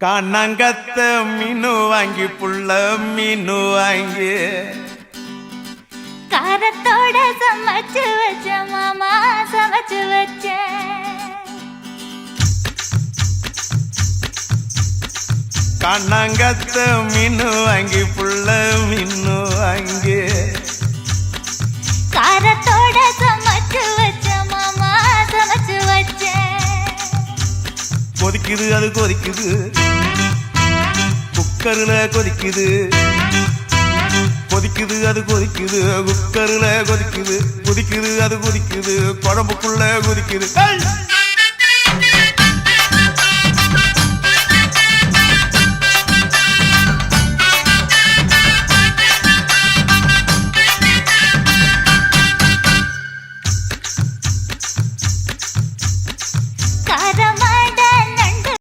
காணாங்கத்த மீனு வாங்கி புள்ள மீனு வாங்கி காரத்தோட சமைச்சு வச்ச மாமா சமைச்சு வச்ச காணாங்கத்த மீனு வாங்கி புள்ள மீனு வாங்கி காரத்தோட சமைச்சு வச்ச மாமா சமைச்சு வச்ச கொதிக்குது அது கொதிக்குது குக்கர்ல கொதிக்குது கொதிக்குது அது கொதிக்குது குக்கர்ல கொதிக்குது கொதிக்குது அது கொதிக்குது குழம்புக்குள்ள கொதிக்குது